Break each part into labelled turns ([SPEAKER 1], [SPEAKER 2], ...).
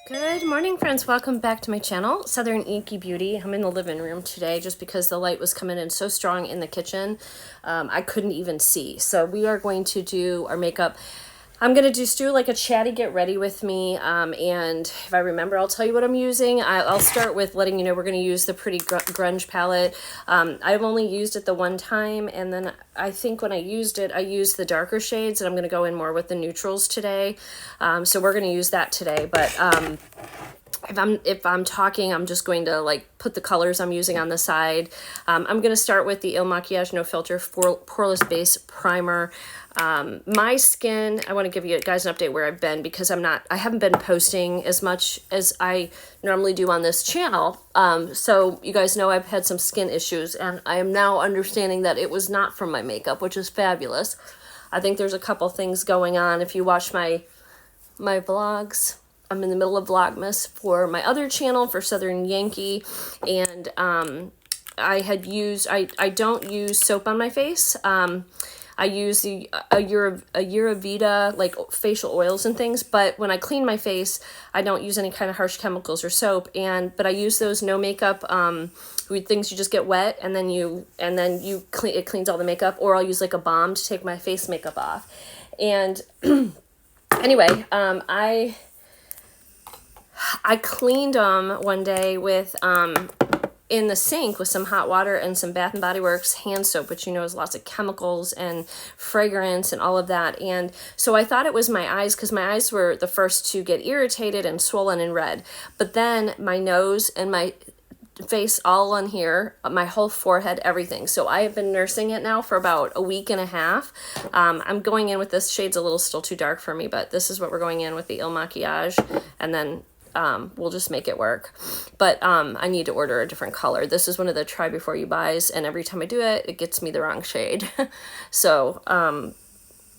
[SPEAKER 1] Good morning, friends. Welcome back to my channel, Southern Inky Beauty. I'm in the living room today just because the light was coming in so strong in the kitchen. I couldn't even see. So we are going to do our makeup. I'm going to just do like a chatty get ready with me. And if I remember, I'll tell you what I'm using. I'll start with letting you know we're going to use the Pretty Grunge palette. I've only used it the one time. And then I think when I used it, I used the darker shades. And I'm going to go in more with the neutrals today. So we're going to use that today. But if I'm talking, I'm just going to like put the colors I'm using on the side. I'm going to start with the Ilmakiage No Filter Poreless Base Primer. My skin, I want to give you guys an update where I've been because I haven't been posting as much as I normally do on this channel. So you guys know I've had some skin issues and I am now understanding that it was not from my makeup, which is fabulous. I think there's a couple things going on. If you watch my vlogs, I'm in the middle of Vlogmas for my other channel for Southern Yankee, and I don't use soap on my face. I use the Ayurveda like facial oils and things, but when I clean my face, I don't use any kind of harsh chemicals or soap. But I use those no makeup things you just get wet and then it cleans all the makeup. Or I'll use like a balm to take my face makeup off. And anyway, I cleaned them one day with in the sink with some hot water and some Bath & Body Works hand soap, which you know is lots of chemicals and fragrance and all of that. And so I thought it was my eyes because my eyes were the first to get irritated and swollen and red. But then my nose and my face all on here, my whole forehead, everything. So I have been nursing it now for about a week and a half. I'm going in with this shade's a little still too dark for me, but this is what we're going in with the Ilmakiage, and then we'll just make it work. But I need to order a different color. This is one of the try before you buys, and every time I do it, it gets me the wrong shade. So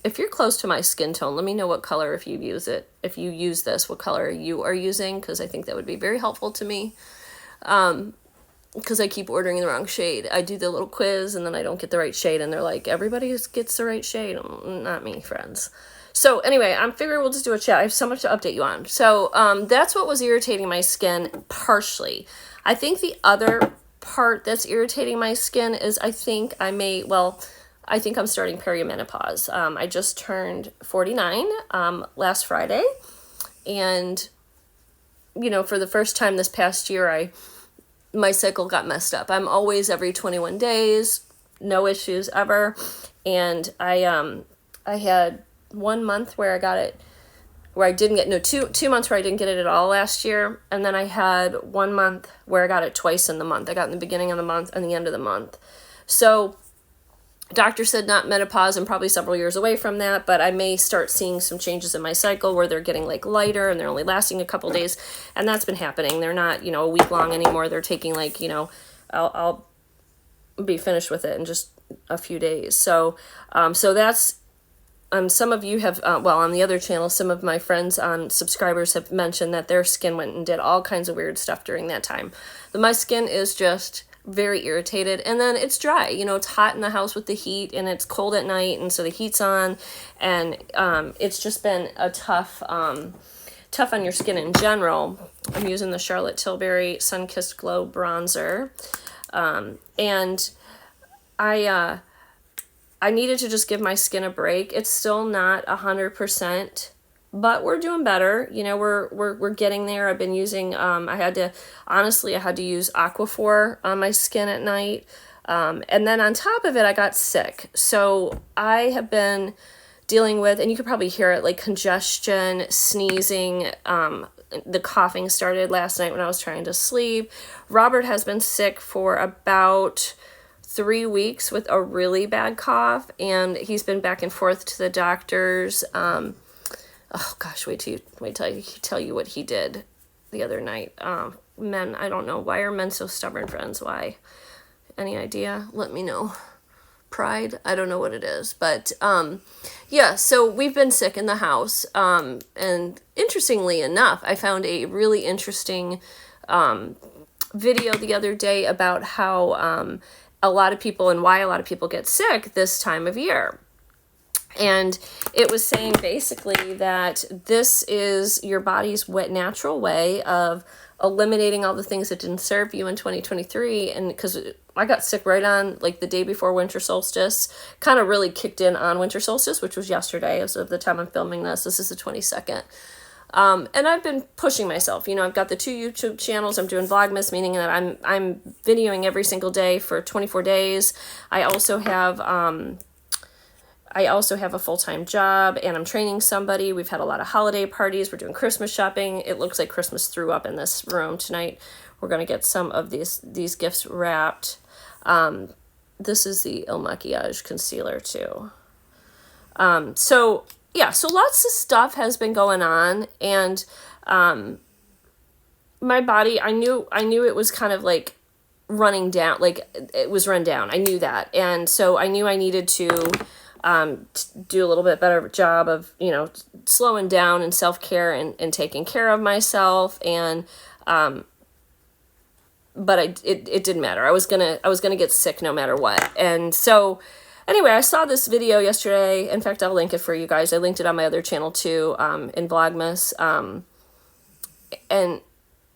[SPEAKER 1] if you're close to my skin tone, let me know what color, if you use it, if you use this, what color you are using, because I think that would be very helpful to me. Because I keep ordering the wrong shade. I do the little quiz and then I don't get the right shade, and they're like, everybody gets the right shade. Not me, friends. So anyway, I'm figuring we'll just do a chat. I have so much to update you on. So that's what was irritating my skin partially. I think the other part that's irritating my skin is I think I'm starting perimenopause. I just turned 49 last Friday. And, you know, for the first time this past year, my cycle got messed up. I'm always every 21 days, no issues ever. And I had 1 month where I got it, where I didn't get, no, 2 months where I didn't get it at all last year. And then I had 1 month where I got it twice in the month. I got it in the beginning of the month and the end of the month. So doctor said not menopause and probably several years away from that, but I may start seeing some changes in my cycle where they're getting like lighter and they're only lasting a couple days. And that's been happening. They're not, you know, a week long anymore. They're taking like, you know, I'll be finished with it in just a few days. So, that's, some of you have, on the other channel, some of my friends subscribers have mentioned that their skin went and did all kinds of weird stuff during that time. But my skin is just very irritated, and then it's dry. You know, it's hot in the house with the heat, and it's cold at night, and so the heat's on, and it's just been a tough on your skin in general. I'm using the Charlotte Tilbury Sun Kissed Glow bronzer, and I needed to just give my skin a break. It's still not 100%, but we're doing better. You know, we're getting there. I've been using, I had to use Aquaphor on my skin at night. And then on top of it, I got sick. So I have been dealing with, and you could probably hear it, like congestion, sneezing. The coughing started last night when I was trying to sleep. Robert has been sick for about 3 weeks with a really bad cough, and he's been back and forth to the doctors. Oh gosh, wait till I tell you what he did the other night. Men, I don't know. Why are men so stubborn, friends? Why? Any idea? Let me know. Pride? I don't know what it is. But yeah, so we've been sick in the house. And interestingly enough, I found a really interesting video the other day about how a lot of people and why a lot of people get sick this time of year. And it was saying basically that this is your body's natural way of eliminating all the things that didn't serve you in 2023. And because I got sick right on like the day before winter solstice, kind of really kicked in on winter solstice, which was yesterday as of the time I'm filming this. This is the 22nd. And I've been pushing myself. You know, I've got the 2 YouTube channels. I'm doing Vlogmas, meaning that I'm videoing every single day for 24 days. I also have a full-time job, and I'm training somebody. We've had a lot of holiday parties. We're doing Christmas shopping. It looks like Christmas threw up in this room tonight. We're going to get some of these gifts wrapped. This is the Ilmakiage concealer too. So yeah, so lots of stuff has been going on, and my body, I knew it was kind of like running down, like it was run down. I knew that. And so I knew I needed to do a little bit better job of, you know, slowing down and self-care and taking care of myself. And, but it didn't matter. I was gonna get sick no matter what. And so anyway, I saw this video yesterday. In fact, I'll link it for you guys. I linked it on my other channel too, in Vlogmas. And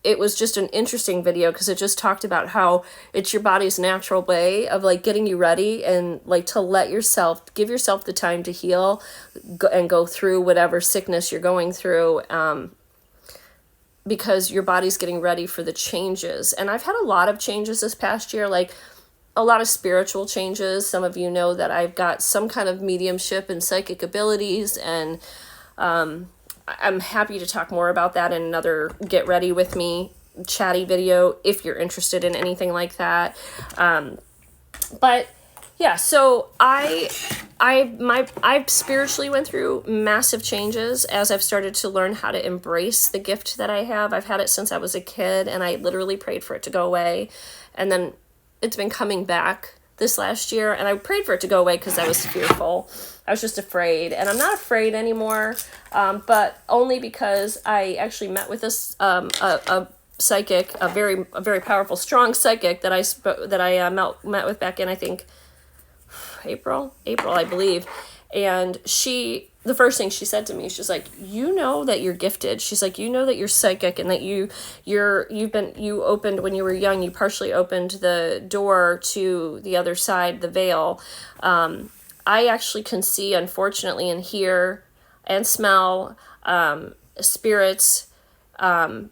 [SPEAKER 1] it was just an interesting video because it just talked about how it's your body's natural way of like getting you ready and like to give yourself the time to heal and go through whatever sickness you're going through, because your body's getting ready for the changes. And I've had a lot of changes this past year, like a lot of spiritual changes. Some of you know that I've got some kind of mediumship and psychic abilities, and I'm happy to talk more about that in another Get Ready With Me chatty video if you're interested in anything like that. But yeah, so I spiritually went through massive changes as I've started to learn how to embrace the gift that I have. I've had it since I was a kid, and I literally prayed for it to go away. And then it's been coming back this last year, and I prayed for it to go away because I was fearful. I was just afraid, and I'm not afraid anymore, but only because I actually met with this a psychic, a very powerful, strong psychic that I met with back in, I think, April, I believe. And the first thing she said to me, she's like, you know that you're gifted. She's like, you know that you're psychic, and that you opened when you were young, you partially opened the door to the other side, the veil. I actually can see, unfortunately, and hear and smell spirits, the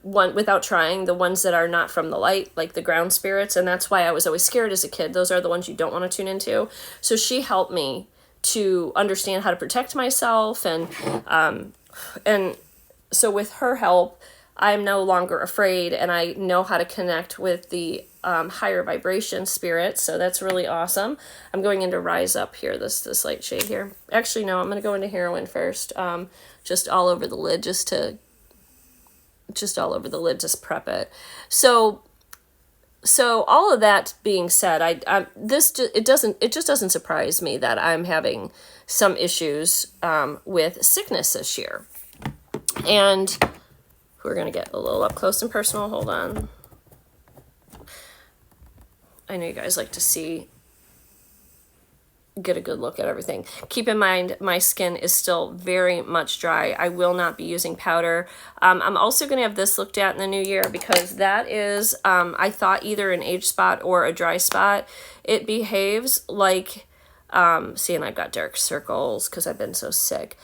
[SPEAKER 1] one without trying, the ones that are not from the light, like the ground spirits. And that's why I was always scared as a kid. Those are the ones you don't want to tune into. So she helped me to understand how to protect myself. And so with her help, I'm no longer afraid, and I know how to connect with the higher vibration spirits. So that's really awesome. I'm going into Rise Up here, this light shade here. Actually, no, I'm going to go into Heroine first. Just all over the lid, just just prep it. So all of that being said, it just doesn't surprise me that I'm having some issues with sickness this year. And we're going to get a little up close and personal. Hold on. I know you guys like to get a good look at everything. Keep in mind, my skin is still very much dry. I will not be using powder. I'm also going to have this looked at in the new year, because that is, I thought, either an age spot or a dry spot. It behaves like, see, and I've got dark circles because I've been so sick.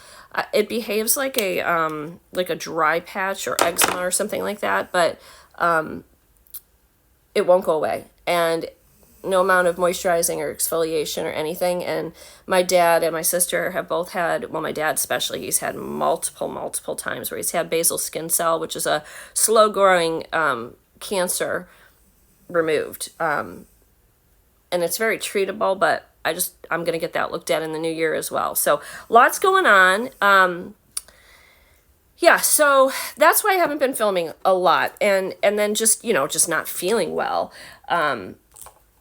[SPEAKER 1] It behaves like a dry patch or eczema or something like that, but it won't go away. And no amount of moisturizing or exfoliation or anything. And my dad and my sister have both had, well, my dad especially, he's had multiple times where he's had basal skin cell, which is a slow growing cancer, removed. And it's very treatable, but I'm going to get that looked at in the new year as well. So lots going on. Yeah, so that's why I haven't been filming a lot. And then just not feeling well.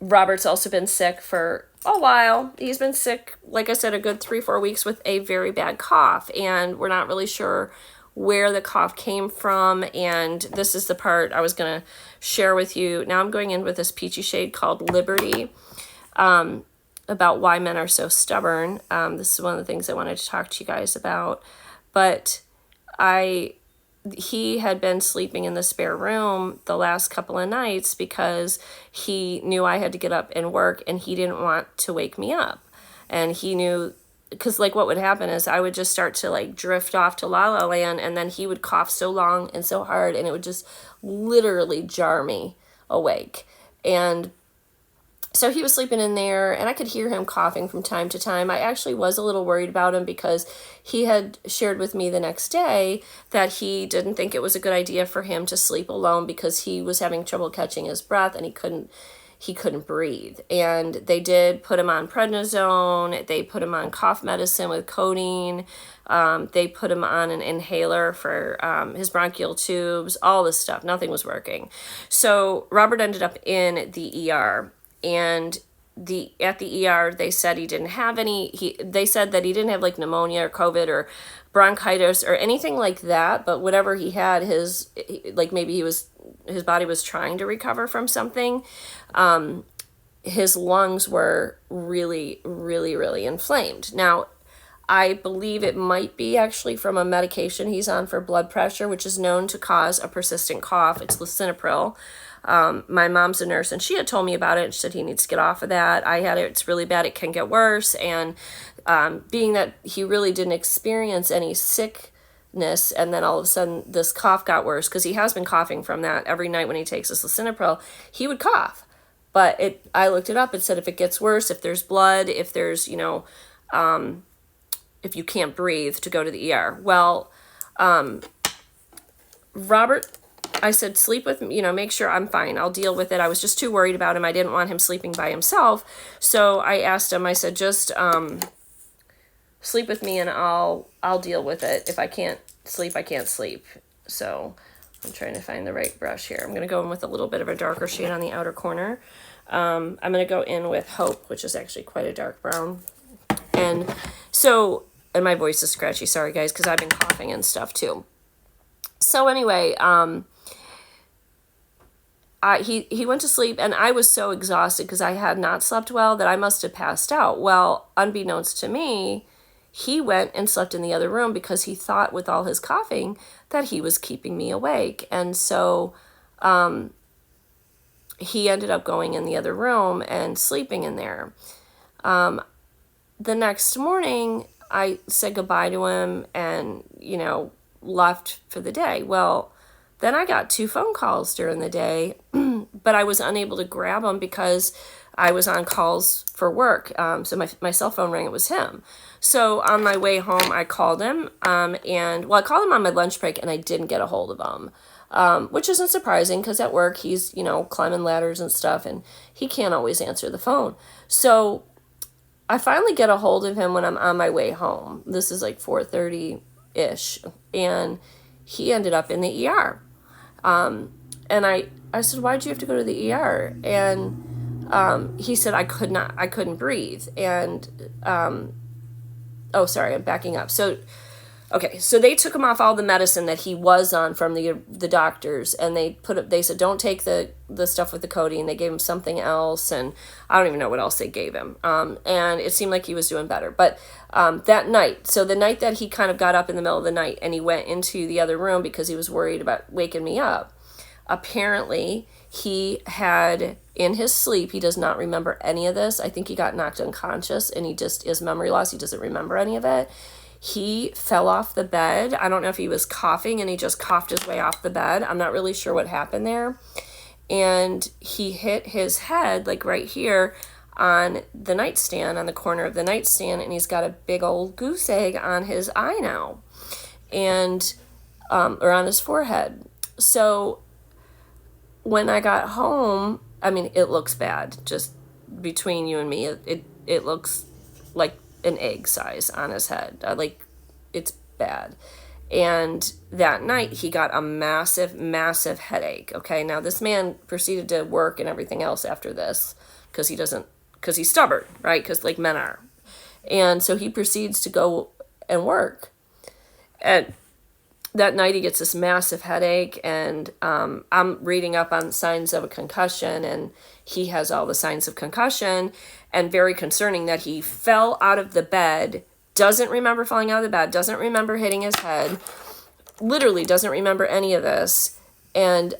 [SPEAKER 1] Robert's also been sick for a while. He's been sick, like I said, a good 3-4 weeks with a very bad cough. And we're not really sure where the cough came from. And this is the part I was going to share with you. Now I'm going in with this peachy shade called Liberty. about why men are so stubborn. This is one of the things I wanted to talk to you guys about. But he had been sleeping in the spare room the last couple of nights because he knew I had to get up and work, and he didn't want to wake me up. And he knew, because like what would happen is I would just start to like drift off to La La Land, and then he would cough so long and so hard, and it would just literally jar me awake. And so he was sleeping in there, and I could hear him coughing from time to time. I actually was a little worried about him because he had shared with me the next day that he didn't think it was a good idea for him to sleep alone because he was having trouble catching his breath, and he couldn't breathe. And they did put him on prednisone. They put him on cough medicine with codeine. They put him on an inhaler for his bronchial tubes, all this stuff. Nothing was working. So Robert ended up in the ER. And at the ER, they said he didn't have any. They said that he didn't have like pneumonia or COVID or bronchitis or anything like that. But whatever he had, maybe his body was trying to recover from something. His lungs were really, really, really inflamed. Now, I believe it might be actually from a medication he's on for blood pressure, which is known to cause a persistent cough. It's lisinopril. My mom's a nurse, and she had told me about it, and she said he needs to get off of that. I had it. It's really bad. It can get worse. And being that he really didn't experience any sickness, and then all of a sudden this cough got worse, because he has been coughing from that every night when he takes his lisinopril, he would cough. But I looked it up. It said if it gets worse, if there's blood, if there's, if you can't breathe, to go to the ER. Well, Robert, I said, sleep with me, make sure I'm fine. I'll deal with it. I was just too worried about him. I didn't want him sleeping by himself. So I asked him, I said, just sleep with me and I'll deal with it. If I can't sleep, I can't sleep. So I'm trying to find the right brush here. I'm going to go in with a little bit of a darker shade on the outer corner. I'm going to go in with Hope, which is actually quite a dark brown. And my voice is scratchy. Sorry, guys, because I've been coughing and stuff too. So anyway, he went to sleep, and I was so exhausted because I had not slept well that I must have passed out. Well, unbeknownst to me, he went and slept in the other room because he thought with all his coughing that he was keeping me awake. And so he ended up going in the other room and sleeping in there. The next morning, I said goodbye to him and, left for the day. Well, then I got 2 phone calls during the day, but I was unable to grab them because I was on calls for work. So my cell phone rang. It was him. So on my way home, I called him. I called him on my lunch break, and I didn't get a hold of him, which isn't surprising because at work he's, climbing ladders and stuff, and he can't always answer the phone. So I finally get a hold of him when I'm on my way home. This is like 4:30-ish, and he ended up in the ER. And I said, why'd you have to go to the ER? And he said, I couldn't breathe. And, sorry, I'm backing up. So they took him off all the medicine that he was on from the doctors, and they said, don't take the stuff with the codeine. They gave him something else, and I don't even know what else they gave him. And it seemed like he was doing better. But that night, so the night that he kind of got up in the middle of the night and he went into the other room because he was worried about waking me up, apparently he had, in his sleep, he does not remember any of this. I think he got knocked unconscious, and he just is memory loss. He doesn't remember any of it. He fell off the bed. I don't know if he was coughing and he just coughed his way off the bed. I'm not really sure what happened there. And he hit his head, like right here, on the nightstand, on the corner of the nightstand, and he's got a big old goose egg on his eye now, and or on his forehead. So when I got home, I mean, it looks bad. Just between you and me, it looks like an egg size on his head. It's bad. And that night he got a massive, massive headache. Okay. Now this man proceeded to work and everything else after this because he's stubborn, right? Because like men are. And so he proceeds to go and work. And that night he gets this massive headache, and I'm reading up on signs of a concussion, and he has all the signs of concussion, and very concerning that he fell out of the bed, doesn't remember falling out of the bed, doesn't remember hitting his head, literally doesn't remember any of this. And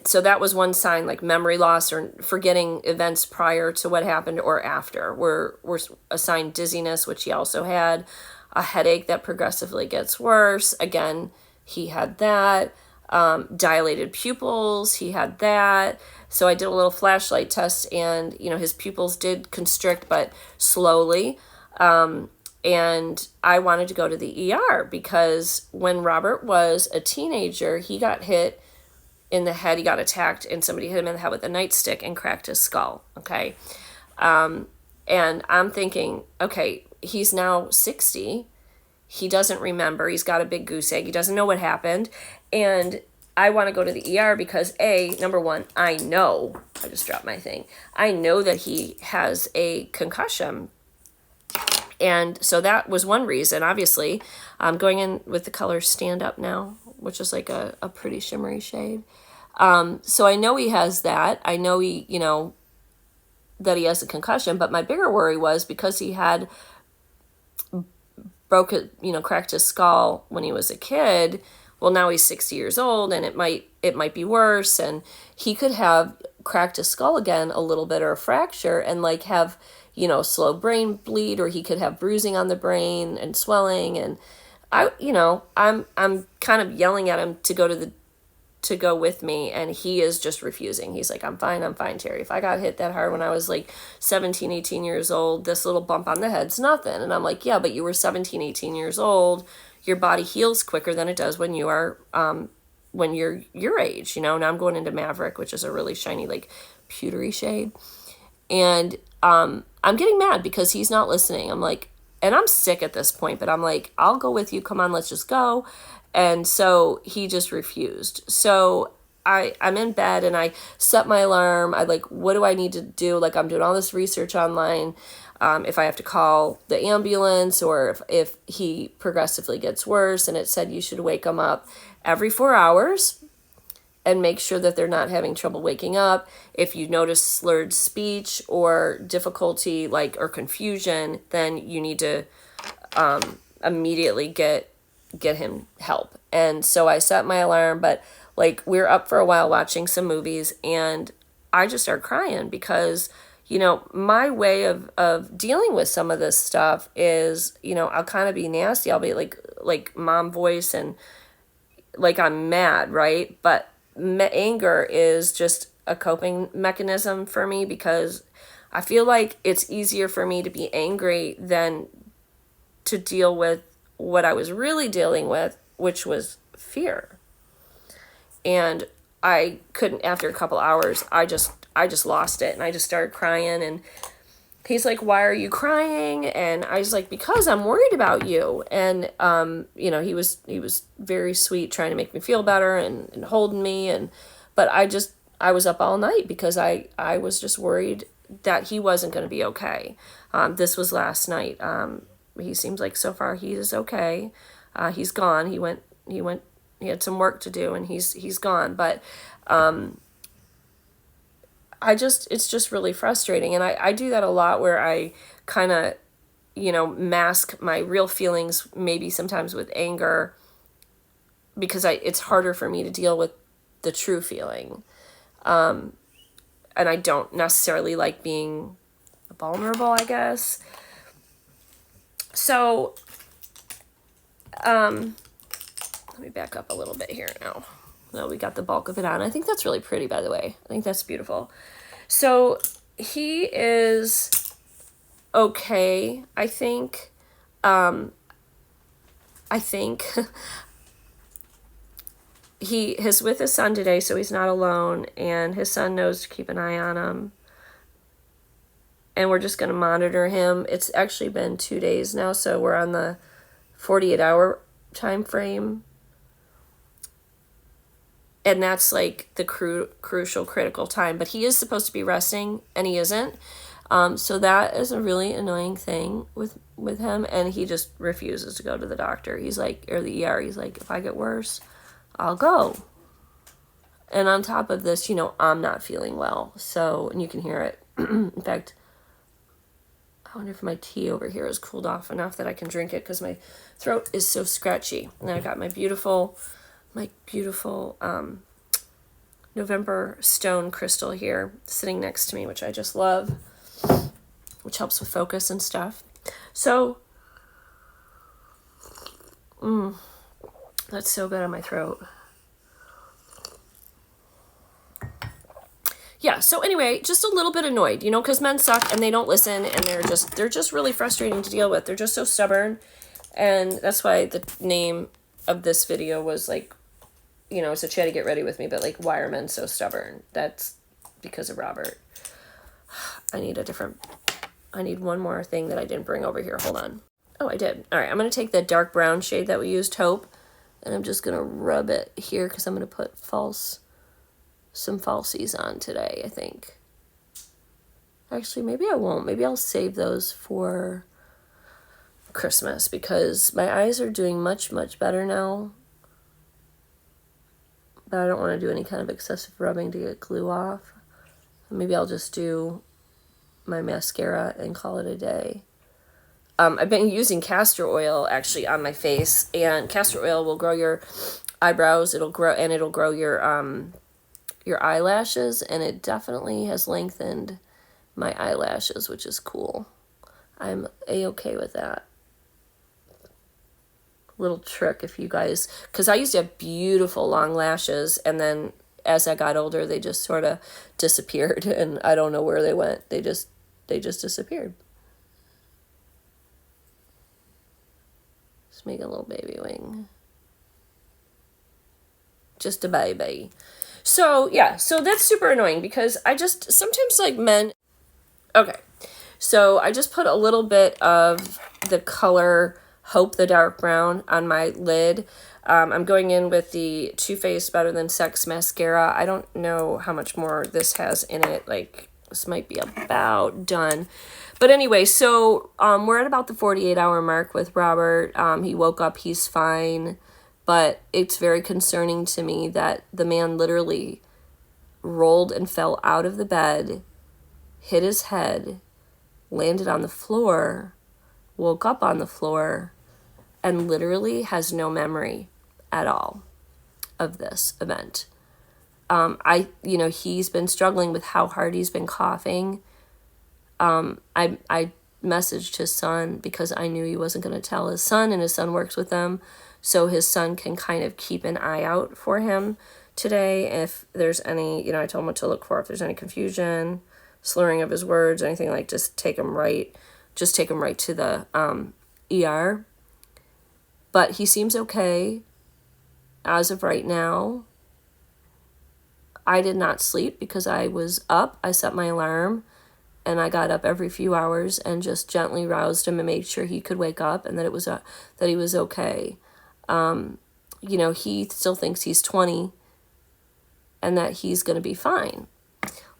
[SPEAKER 1] so that was one sign, like memory loss or forgetting events prior to what happened or after. We're assigned dizziness, which he also had, a headache that progressively gets worse. Again, he had that. Dilated pupils, he had that. So I did a little flashlight test, and, you know, his pupils did constrict, but slowly. And I wanted to go to the ER because when Robert was a teenager, he got hit in the head. He got attacked, and somebody hit him in the head with a nightstick and cracked his skull. Okay. And I'm thinking, okay, he's now 60. He doesn't remember. He's got a big goose egg. He doesn't know what happened. And I want to go to the ER because number one, I just dropped my thing. I know that he has a concussion. And so that was one reason. Obviously, I'm going in with the color Stand Up now, which is like a pretty shimmery shade. So I know he has that. I know that he has a concussion, but my bigger worry was because he had cracked his skull when he was a kid. Well, now he's 60 years old, and it might be worse, and he could have cracked his skull again a little bit, or a fracture, and like have, slow brain bleed, or he could have bruising on the brain and swelling. And I'm kind of yelling at him to go with me, and he is just refusing. He's like, I'm fine, Terry. If I got hit that hard when I was like 17, 18 years old, this little bump on the head's nothing. And I'm like, yeah, but you were 17, 18 years old. Your body heals quicker than it does when you are, when you're your age, Now I'm going into Maverick, which is a really shiny, like pewtery shade. And I'm getting mad because he's not listening. I'm like, and I'm sick at this point, but I'm like, I'll go with you. Come on, let's just go. And so he just refused. So I'm in bed, and I set my alarm. I like, what do I need to do? Like, I'm doing all this research online. If I have to call the ambulance, or if he progressively gets worse. And it said you should wake him up every 4 hours and make sure that they're not having trouble waking up. If you notice slurred speech or difficulty, or confusion, then you need to immediately get him help. And so I set my alarm, but like, we're up for a while watching some movies, and I just start crying because, my way of dealing with some of this stuff is, I'll kind of be nasty. I'll be like mom voice, and like I'm mad, right? But anger is just a coping mechanism for me, because I feel like it's easier for me to be angry than to deal with what I was really dealing with, which was fear. And I couldn't, after a couple hours, I just lost it, and I just started crying. And he's like, why are you crying? And I was like, because I'm worried about you. And he was very sweet, trying to make me feel better and holding me. But I was up all night because I was just worried that he wasn't going to be okay. This was last night. He seems like so far he is okay. He's gone. He had some work to do, and he's gone. But it's just really frustrating. And I do that a lot, where I kind of, mask my real feelings, maybe sometimes with anger, because it's harder for me to deal with the true feeling. And I don't necessarily like being vulnerable, I guess. So, let me back up a little bit here now. No, we got the bulk of it on. I think that's really pretty, by the way. I think that's beautiful. So he is okay, I think. He is with his son today, so he's not alone, and his son knows to keep an eye on him. And we're just going to monitor him. It's actually been 2 days now, so we're on the 48-hour time frame. And that's like the crucial, critical time. But he is supposed to be resting, and he isn't. So that is a really annoying thing with him, and he just refuses to go to the doctor. He's like, or the ER, he's like, if I get worse, I'll go. And on top of this, you know, I'm not feeling well, so, and you can hear it. In fact, I wonder if my tea over here is cooled off enough that I can drink it, because my throat is so scratchy. And I got my beautiful November stone crystal here sitting next to me, which I just love, which helps with focus and stuff. So, that's so good on my throat. Yeah, so anyway, just a little bit annoyed, you know, because men suck and they don't listen, and they're just really frustrating to deal with. They're just so stubborn, and that's why the name of this video was like, you know, it's a chatty get ready with me, but like, why are men so stubborn? That's because of Robert. I need one more thing that I didn't bring over here. Hold on. Oh, I did. All right, I'm going to take the dark brown shade that we used, Hope, and I'm just going to rub it here because I'm going to put some falsies on today, I think. Actually, maybe I won't. Maybe I'll save those for Christmas, because my eyes are doing much, much better now. But I don't want to do any kind of excessive rubbing to get glue off. Maybe I'll just do my mascara and call it a day. I've been using castor oil actually on my face, and castor oil will grow your eyebrows. It'll grow your eyelashes, and it definitely has lengthened my eyelashes, which is cool. I'm a-okay with that. Little trick if you guys, because I used to have beautiful long lashes, and then as I got older they just sort of disappeared, and I don't know where they went. They just disappeared. Just make a little baby wing. Just a baby. So, yeah, so that's super annoying, because I just, sometimes, like, men, okay, so I just put a little bit of the color Hope, the dark brown, on my lid. I'm going in with the Too Faced Better Than Sex mascara. I don't know how much more this has in it, like, this might be about done. But anyway, so we're at about the 48-hour mark with Robert. He woke up, he's fine. But it's very concerning to me that the man literally rolled and fell out of the bed, hit his head, landed on the floor, woke up on the floor, and literally has no memory at all of this event. You know, he's been struggling with how hard he's been coughing. I messaged his son because I knew he wasn't going to tell his son, and his son works with them. So his son can kind of keep an eye out for him today. If there's any, you know, I told him what to look for. If there's any confusion, slurring of his words, or anything, like, just take him right to the ER. But he seems okay as of right now. I did not sleep because I was up. I set my alarm, and I got up every few hours and just gently roused him and made sure he could wake up, and that he was okay. You know, he still thinks he's 20 and that he's going to be fine.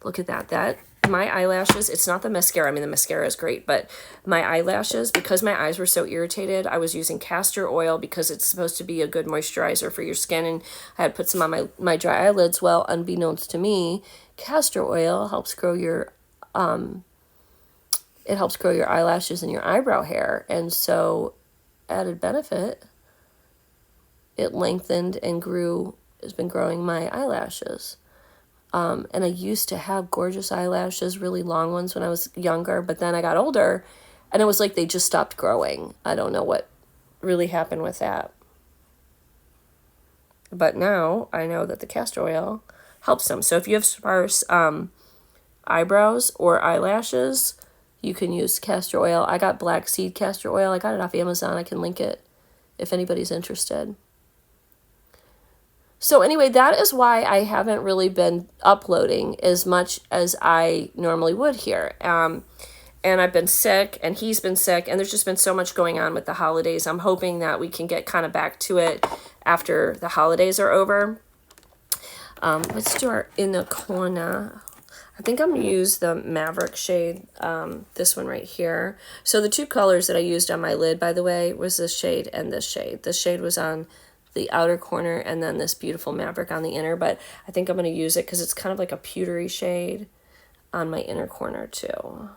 [SPEAKER 1] Look at that. My eyelashes, it's not the mascara. I mean, the mascara is great, but my eyelashes, because my eyes were so irritated, I was using castor oil because it's supposed to be a good moisturizer for your skin, and I had put some on my dry eyelids. Well, unbeknownst to me, castor oil helps grow your, eyelashes and your eyebrow hair, and so, added benefit, it lengthened and has been growing my eyelashes. And I used to have gorgeous eyelashes, really long ones when I was younger, but then I got older and it was like they just stopped growing. I don't know what really happened with that. But now I know that the castor oil helps them. So if you have sparse eyebrows or eyelashes, you can use castor oil. I got black seed castor oil. I got it off Amazon. I can link it if anybody's interested. So anyway, that is why I haven't really been uploading as much as I normally would here. And I've been sick, and he's been sick, and there's just been so much going on with the holidays. I'm hoping that we can get kind of back to it after the holidays are over. Let's do our in the corner. I think I'm going to use the Maverick shade, this one right here. So the two colors that I used on my lid, by the way, was this shade and this shade. This shade was on the outer corner, and then this beautiful Maverick on the inner, but I think I'm going to use it because it's kind of like a pewtery shade on my inner corner too.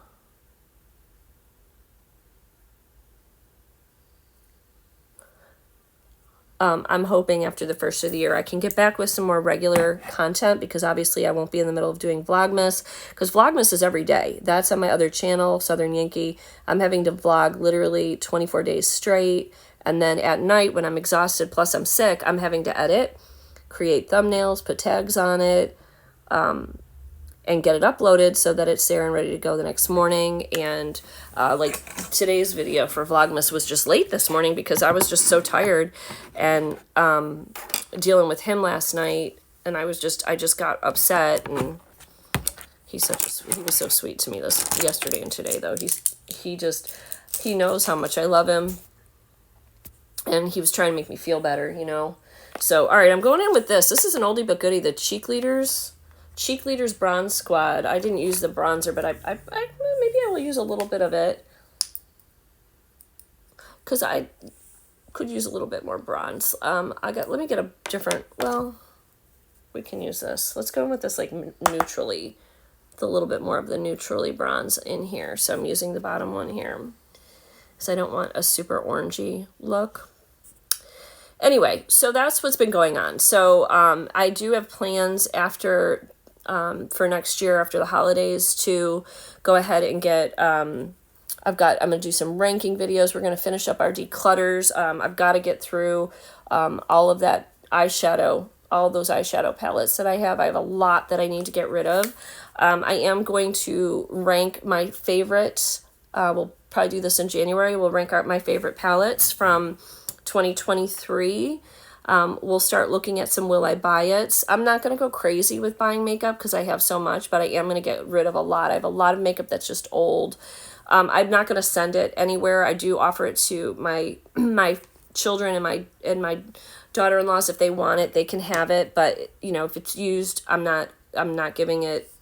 [SPEAKER 1] I'm hoping after the first of the year I can get back with some more regular content, because obviously I won't be in the middle of doing Vlogmas, because Vlogmas is every day. That's on my other channel, Southern Yankee. I'm having to vlog literally 24 days straight, and then at night when I'm exhausted plus I'm sick, I'm having to edit, create thumbnails, put tags on it, and get it uploaded so that it's there and ready to go the next morning. And like today's video for Vlogmas was just late this morning because I was just so tired and dealing with him last night, and I just got upset. And he was so sweet to me yesterday and today though. He knows how much I love him, and he was trying to make me feel better, you know. So all right, I'm going in with this. This is an oldie but goodie, the Cheekleaders Bronze Squad. I didn't use the bronzer, but I maybe I will use a little bit of it, because I could use a little bit more bronze. let me get a different, well, we can use this. Let's go in with this like neutrally, the little bit more of the neutrally bronze in here. So I'm using the bottom one here because I don't want a super orangey look. Anyway, so that's what's been going on. So I do have plans after for next year, after the holidays, to go ahead and get, I'm going to do some ranking videos. We're going to finish up our declutters. I've got to get through all of that eyeshadow, all those eyeshadow palettes that I have. I have a lot that I need to get rid of. I am going to rank my favorites. We'll probably do this in January. We'll rank out my favorite palettes from 2023. We'll start looking at some will I buy it. I'm not going to go crazy with buying makeup because I have so much, but I am going to get rid of a lot. I have a lot of makeup that's just old. I'm not going to send it anywhere. I do offer it to my children and my daughter-in-laws. If they want it, they can have it, but you know, if it's used, I'm not giving it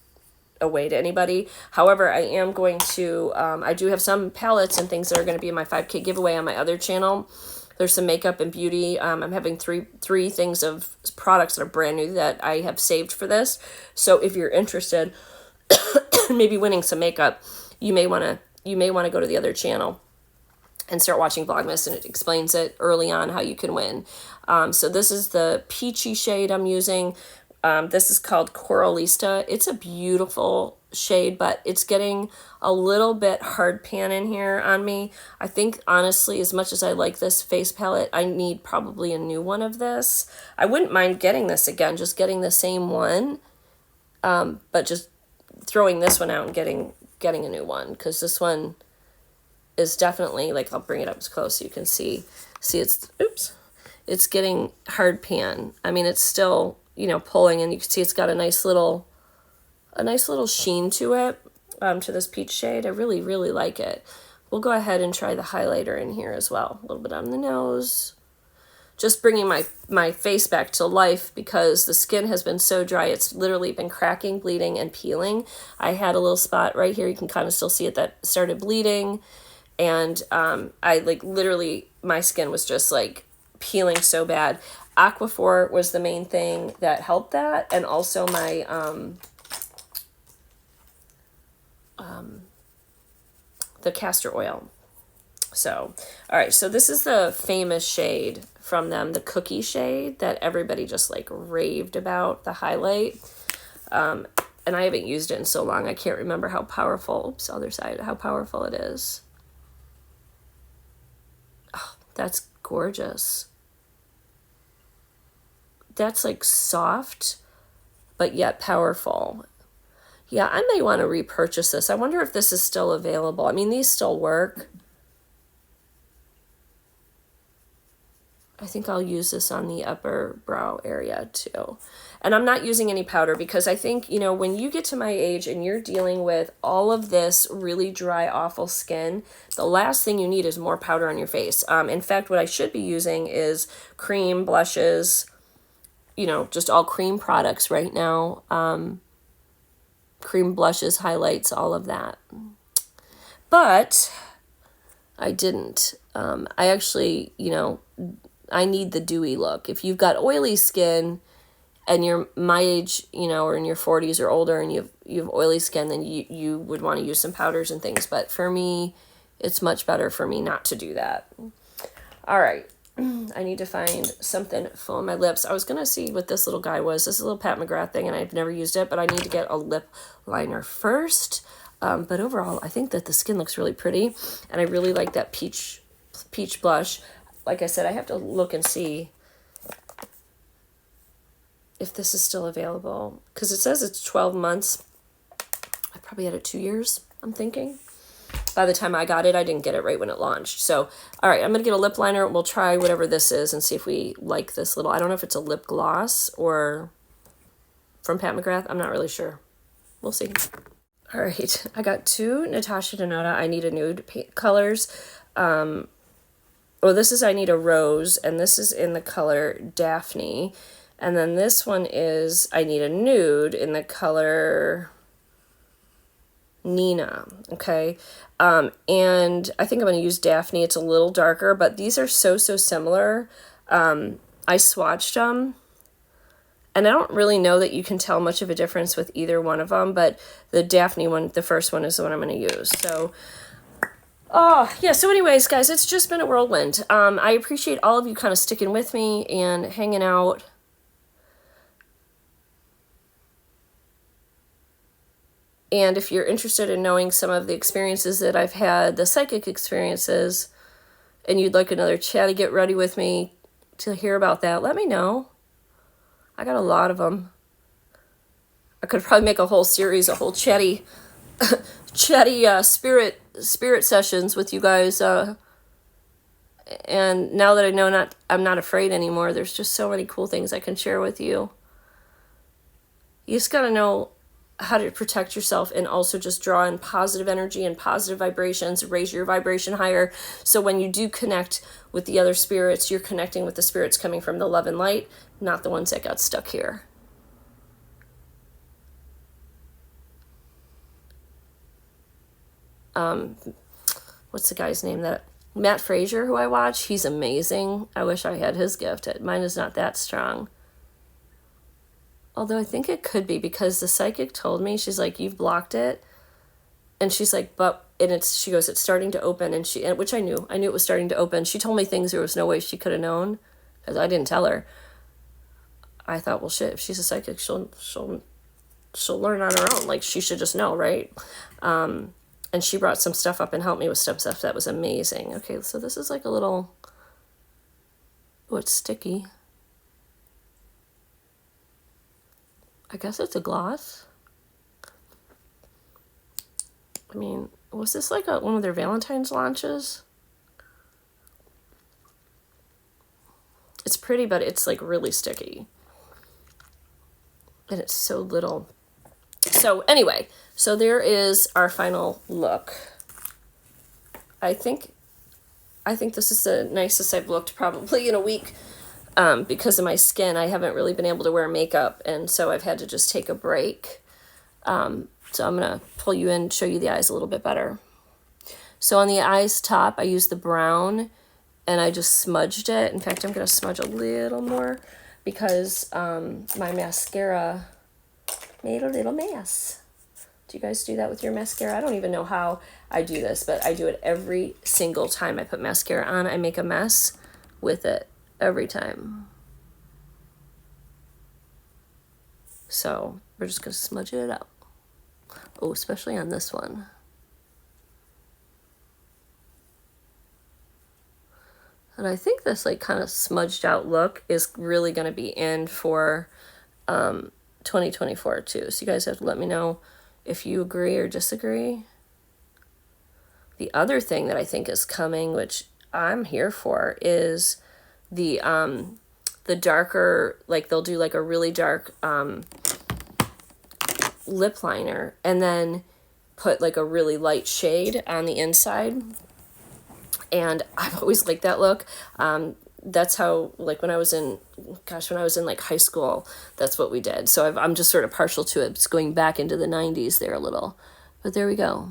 [SPEAKER 1] away to anybody. However, I am going to I do have some palettes and things that are going to be in my 5K giveaway on my other channel. There's some makeup and beauty. I'm having three things of products that are brand new that I have saved for this. So if you're interested in maybe winning some makeup, you may want to go to the other channel and start watching Vlogmas, and it explains it early on how you can win. So this is the peachy shade I'm using. This is called Coralista. It's a beautiful shade, but it's getting a little bit hard pan in here on me. I think, honestly, as much as I like this face palette, I need probably a new one of this. I wouldn't mind getting this again, just getting the same one, but just throwing this one out and getting a new one, because this one is definitely, like, I'll bring it up as close so you can see it's getting hard pan. I mean, it's still, you know, pulling, and you can see it's got a nice little sheen to it, to this peach shade. I really, really like it. We'll go ahead and try the highlighter in here as well. A little bit on the nose. Just bringing my face back to life because the skin has been so dry. It's literally been cracking, bleeding, and peeling. I had a little spot right here. You can kind of still see it that started bleeding. And I literally, my skin was just like peeling so bad. Aquaphor was the main thing that helped that. And also my the castor oil. So, all right, so this is the famous shade from them, the cookie shade that everybody just like raved about, the highlight. And I haven't used it in so long, I can't remember how powerful, other side, how powerful it is. Oh, that's gorgeous. That's like soft, but yet powerful. Yeah, I may want to repurchase this. I wonder if this is still available. I mean, these still work. I think I'll use this on the upper brow area too. And I'm not using any powder because I think, you know, when you get to my age and you're dealing with all of this really dry, awful skin, the last thing you need is more powder on your face. In fact, what I should be using is cream, blushes, you know, just all cream products right now. cream blushes, highlights, all of that. But I didn't. I actually, you know, I need the dewy look. If you've got oily skin and you're my age, you know, or in your 40s or older, and you have oily skin, then you would want to use some powders and things. But for me, it's much better for me not to do that. All right. I need to find something full on my lips. I was going to see what this little guy was. This is a little Pat McGrath thing, and I've never used it, but I need to get a lip liner first. But overall, I think that the skin looks really pretty, and I really like that peach blush. Like I said, I have to look and see if this is still available, because it says it's 12 months. I probably had it 2 years, I'm thinking. By the time I got it, I didn't get it right when it launched. So, all right, I'm going to get a lip liner. We'll try whatever this is and see if we like this little, I don't know if it's a lip gloss or from Pat McGrath. I'm not really sure. We'll see. All right, I got two Natasha Denona I Need a Nude colors. This is I Need a Rose, and this is in the color Daphne. And then this one is I Need a Nude in the color Nina, okay? And I think I'm going to use Daphne. It's a little darker, but these are so similar. I swatched them, and I don't really know that you can tell much of a difference with either one of them, but the Daphne one, the first one, is the one I'm going to use. So, yeah, so anyways, guys, it's just been a whirlwind. I appreciate all of you kind of sticking with me and hanging out. And if you're interested in knowing some of the experiences that I've had, the psychic experiences, and you'd like another chat to get ready with me to hear about that, let me know. I got a lot of them. I could probably make a whole series, a whole chatty spirit sessions with you guys. And now that I know I'm not afraid anymore, there's just so many cool things I can share with you. You just gotta know how to protect yourself and also just draw in positive energy and positive vibrations, raise your vibration higher. So when you do connect with the other spirits, you're connecting with the spirits coming from the love and light, not the ones that got stuck here. What's the guy's name? That Matt Frazier, who I watch, he's amazing. I wish I had his gift. Mine is not that strong. Although I think it could be, because the psychic told me, she's like, you've blocked it. And she's like, she goes, it's starting to open. Which I knew it was starting to open. She told me things there was no way she could have known, because I didn't tell her. I thought, well, shit, if she's a psychic, she'll learn on her own. Like, she should just know, right? And she brought some stuff up and helped me with some stuff that was amazing. Okay, so this is like a little, it's sticky. I guess it's a gloss. I mean, was this like one of their Valentine's launches? It's pretty, but it's like really sticky. And it's so little. So anyway, so there is our final look. I think this is the nicest I've looked probably in a week. Because of my skin, I haven't really been able to wear makeup, and so I've had to just take a break. So I'm going to pull you in, show you the eyes a little bit better. So on the eyes top, I used the brown, and I just smudged it. In fact, I'm going to smudge a little more, because my mascara made a little mess. Do you guys do that with your mascara? I don't even know how I do this, but I do it every single time I put mascara on. I make a mess with it. Every time. So we're just going to smudge it up. Oh, especially on this one. And I think this like kind of smudged out look is really going to be in for 2024 too. So you guys have to let me know if you agree or disagree. The other thing that I think is coming, which I'm here for, is the darker, like they'll do like a really dark lip liner and then put like a really light shade on the inside. And I've always liked that look. that's how, like, when I was in like high school, that's what we did. So I'm just sort of partial to it. It's going back into the 90s there a little, but there we go.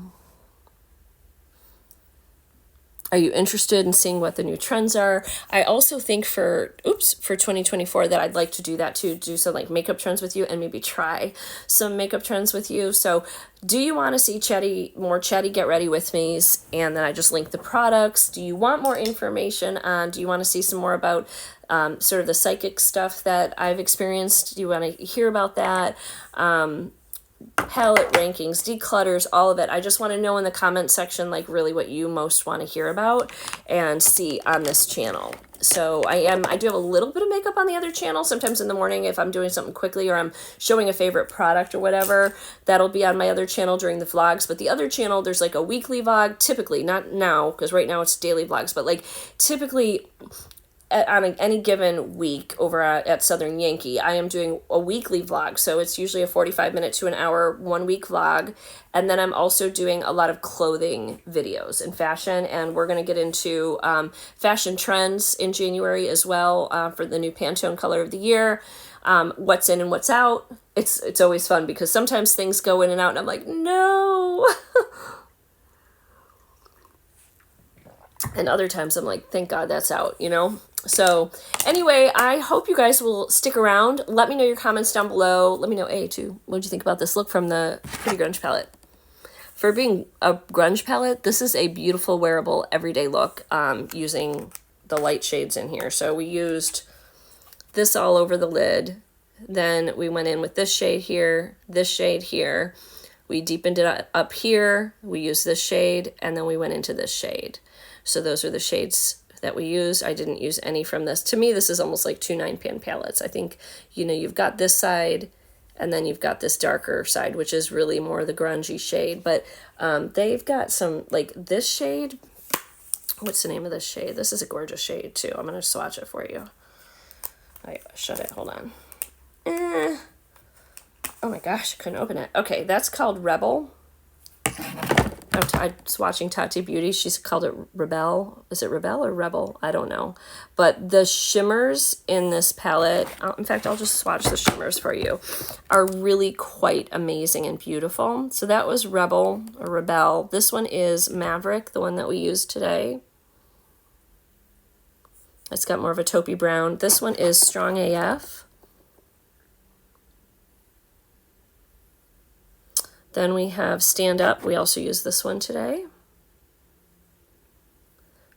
[SPEAKER 1] Are you interested in seeing what the new trends are? I also think for 2024 that I'd like to do that too, do some like makeup trends with you and maybe try some makeup trends with you. So do you want to see more chatty get ready with me's? And then I just link the products. Do you want more information on, do you want to see some more about sort of the psychic stuff that I've experienced? Do you want to hear about that? Palette rankings, declutters, all of it. I just want to know in the comment section, like, really what you most want to hear about and see on this channel. So I do have a little bit of makeup on the other channel. Sometimes in the morning, if I'm doing something quickly or I'm showing a favorite product or whatever, that'll be on my other channel during the vlogs. But the other channel, there's like a weekly vlog, typically, not now, because right now it's daily vlogs, but like typically on any given week over at Southern Yankee, I am doing a weekly vlog. So it's usually a 45-minute to an hour 1 week vlog. And then I'm also doing a lot of clothing videos and fashion. And we're going to get into fashion trends in January as well for the new Pantone color of the year. What's in and what's out. It's always fun because sometimes things go in and out and I'm like, no. And other times I'm like, thank God that's out, you know? So anyway, I hope you guys will stick around. Let me know your comments down below. Let me know, too, what did you think about this look from the Pretty Grunge palette? For being a grunge palette, this is a beautiful, wearable, everyday look using the light shades in here. So we used this all over the lid. Then we went in with this shade here, this shade here. We deepened it up here. We used this shade, and then we went into this shade. So those are the shades that we use. I didn't use any from this. To me, this is almost like 2 9-pan palettes. I think, you know, you've got this side and then you've got this darker side, which is really more the grungy shade. But they've got some, like this shade. What's the name of this shade? This is a gorgeous shade too. I'm going to swatch it for you. I shut it. Hold on. Oh my gosh, I couldn't open it. Okay, that's called Rebel. I was watching Tati Beauty. She's called it Rebel. Is it Rebel or Rebel? I don't know. But the shimmers in this palette, in fact, I'll just swatch the shimmers for you, are really quite amazing and beautiful. So that was Rebel or Rebel. This one is Maverick, the one that we used today. It's got more of a taupey brown. This one is Strong AF. Then we have Stand Up. We also use this one today.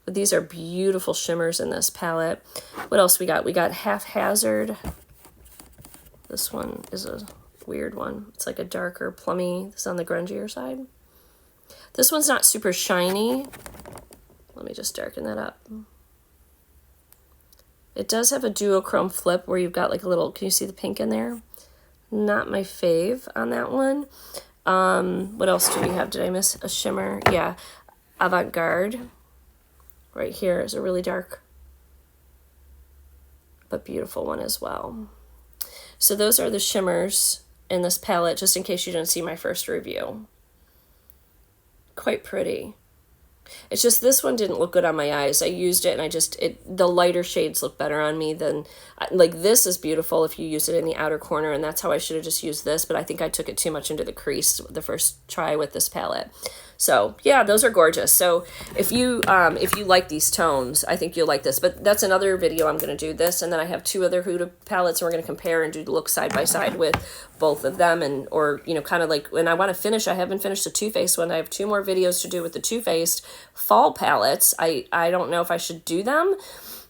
[SPEAKER 1] But these are beautiful shimmers in this palette. What else we got? We got Haphazard. This one is a weird one. It's like a darker plummy. This is on the grungier side. This one's not super shiny. Let me just darken that up. It does have a duochrome flip where you've got like a little, can you see the pink in there? Not my fave on that one. What else do we have? Did I miss a shimmer? Yeah, Avant-Garde. Right here is a really dark but beautiful one as well. So those are the shimmers in this palette, just in case you didn't see my first review. Quite pretty. It's just this one didn't look good on my eyes. I used it and the lighter shades look better on me than, like this is beautiful if you use it in the outer corner, and that's how I should have just used this, but I think I took it too much into the crease the first try with this palette. So yeah, those are gorgeous. So if you like these tones, I think you'll like this, but that's another video. I'm going to do this, and then I have 2 other Huda palettes, and we're going to compare and do the look side by side with both of them, and or you know, kind of like when I want to finish. I haven't finished the Too Faced one. I have 2 more videos to do with the Too Faced fall palettes. I don't know if I should do them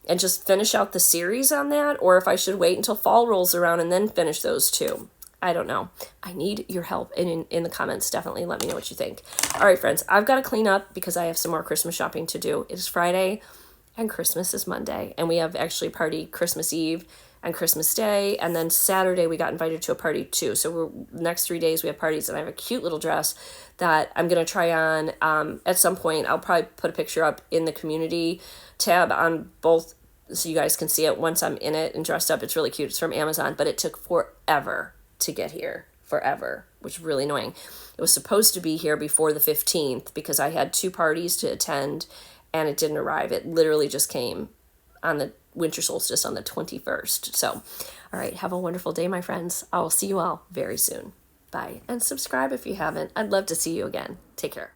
[SPEAKER 1] and just finish out the series on that, or if I should wait until fall rolls around and then finish those 2. I don't know. I need your help in the comments. Definitely let me know what you think. All right, friends, I've got to clean up because I have some more Christmas shopping to do. It is Friday and Christmas is Monday, and we have actually party Christmas Eve and Christmas Day, and then Saturday we got invited to a party too. So next 3 days we have parties, and I have a cute little dress that I'm going to try on at some point. I'll probably put a picture up in the community tab on both so you guys can see it once I'm in it and dressed up. It's really cute. It's from Amazon, but it took forever to get here. Forever, which is really annoying. It was supposed to be here before the 15th because I had 2 parties to attend and it didn't arrive. It literally just came on the winter solstice on the 21st. So, all right, have a wonderful day, my friends. I will see you all very soon. Bye. And subscribe if you haven't. I'd love to see you again. Take care.